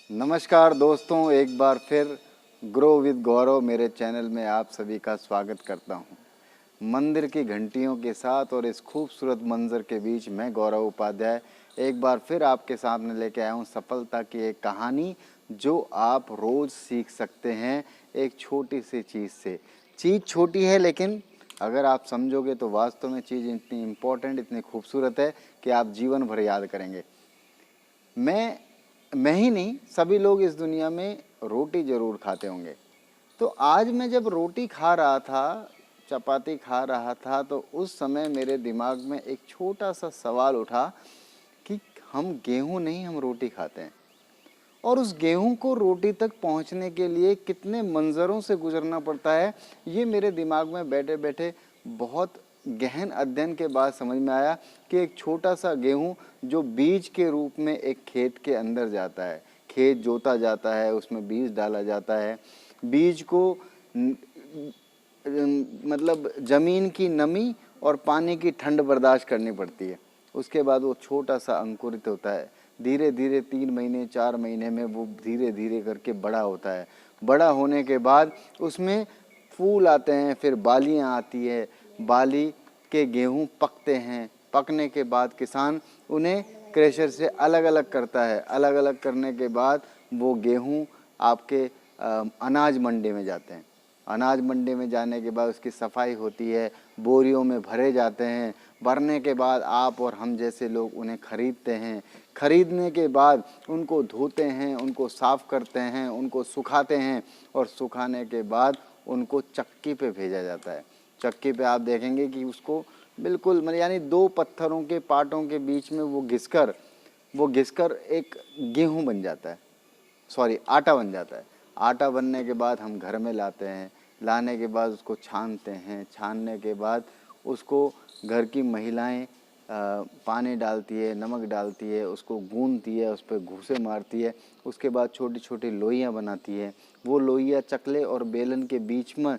नमस्कार दोस्तों, एक बार फिर ग्रो विद गौरव मेरे चैनल में आप सभी का स्वागत करता हूं। मंदिर की घंटियों के साथ और इस खूबसूरत मंजर के बीच मैं गौरव उपाध्याय एक बार फिर आपके सामने लेके आया हूं सफलता की एक कहानी जो आप रोज़ सीख सकते हैं एक छोटी सी चीज़ से। चीज़ छोटी है लेकिन अगर आप समझोगे तो वास्तव में चीज़ इतनी इम्पोर्टेंट, इतनी खूबसूरत है कि आप जीवन भर याद करेंगे। मैं ही नहीं, सभी लोग इस दुनिया में रोटी ज़रूर खाते होंगे। तो आज मैं जब रोटी खा रहा था, चपाती खा रहा था, तो उस समय मेरे दिमाग में एक छोटा सा सवाल उठा कि हम गेहूं नहीं, हम रोटी खाते हैं। और उस गेहूं को रोटी तक पहुंचने के लिए कितने मंजरों से गुजरना पड़ता है, ये मेरे दिमाग में बैठे बैठे बहुत गहन अध्ययन के बाद समझ में आया कि एक छोटा सा गेहूं जो बीज के रूप में एक खेत के अंदर जाता है, खेत जोता जाता है, उसमें बीज डाला जाता है। बीज को मतलब ज़मीन की नमी और पानी की ठंड बर्दाश्त करनी पड़ती है। उसके बाद वो छोटा सा अंकुरित होता है, धीरे धीरे 3 महीने 4 महीने में वो धीरे धीरे करके बड़ा होता है। बड़ा होने के बाद उसमें फूल आते हैं, फिर बालियाँ आती है, बाली के गेहूँ पकते हैं। पकने के बाद किसान उन्हें क्रेशर से अलग अलग करता है। अलग अलग करने के बाद वो गेहूँ आपके अनाज मंडी में जाते हैं। अनाज मंडी में जाने के बाद उसकी सफाई होती है, बोरियों में भरे जाते हैं। भरने के बाद आप और हम जैसे लोग उन्हें खरीदते हैं। खरीदने के बाद उनको धोते हैं, उनको साफ़ करते हैं, उनको सुखाते हैं और सुखाने के बाद उनको चक्की पे भेजा जाता है। चक्की पे आप देखेंगे कि उसको बिल्कुल मतलब यानी 2 पत्थरों के पाटों के बीच में वो घिसकर एक गेहूँ बन जाता है, सॉरी आटा बन जाता है। आटा बनने के बाद हम घर में लाते हैं। लाने के बाद उसको छानते हैं। छानने के बाद उसको घर की महिलाएं पानी डालती है, नमक डालती है, उसको गूंथती है, उस पर घूंसे मारती है। उसके बाद छोटी छोटी लोइयाँ बनाती है। वो लोइयाँ चकले और बेलन के बीच में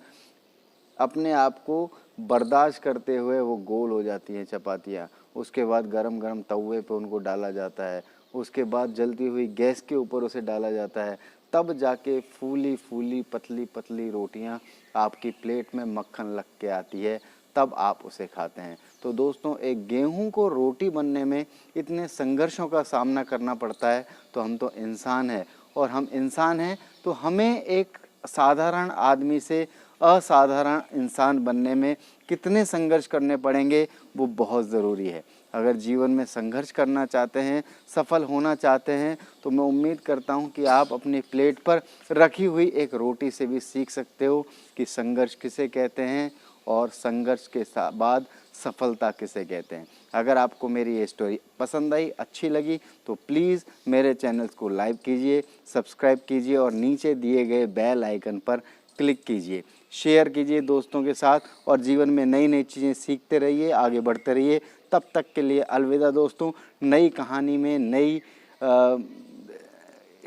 अपने आप को बर्दाश्त करते हुए वो गोल हो जाती हैं चपातियाँ। उसके बाद गरम गरम तवे पे उनको डाला जाता है। उसके बाद जलती हुई गैस के ऊपर उसे डाला जाता है। तब जाके फूली फूली पतली पतली रोटियां आपकी प्लेट में मक्खन लग के आती है, तब आप उसे खाते हैं। तो दोस्तों, एक गेहूं को रोटी बनने में इतने संघर्षों का सामना करना पड़ता है, तो हम तो इंसान हैं, और हम इंसान हैं तो हमें एक साधारण आदमी से असाधारण इंसान बनने में कितने संघर्ष करने पड़ेंगे, वो बहुत ज़रूरी है। अगर जीवन में संघर्ष करना चाहते हैं, सफल होना चाहते हैं, तो मैं उम्मीद करता हूं कि आप अपनी प्लेट पर रखी हुई एक रोटी से भी सीख सकते हो कि संघर्ष किसे कहते हैं और संघर्ष के बाद सफलता किसे कहते हैं। अगर आपको मेरी ये स्टोरी पसंद आई, अच्छी लगी, तो प्लीज़ मेरे चैनल को लाइक कीजिए, सब्सक्राइब कीजिए और नीचे दिए गए बेल आइकन पर क्लिक कीजिए। शेयर कीजिए दोस्तों के साथ और जीवन में नई नई चीज़ें सीखते रहिए, आगे बढ़ते रहिए। तब तक के लिए अलविदा दोस्तों। नई कहानी में नई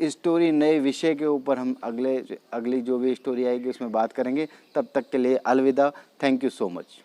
स्टोरी, नए विषय के ऊपर हम अगली जो भी स्टोरी आएगी उसमें बात करेंगे। तब तक के लिए अलविदा। Thank you so much.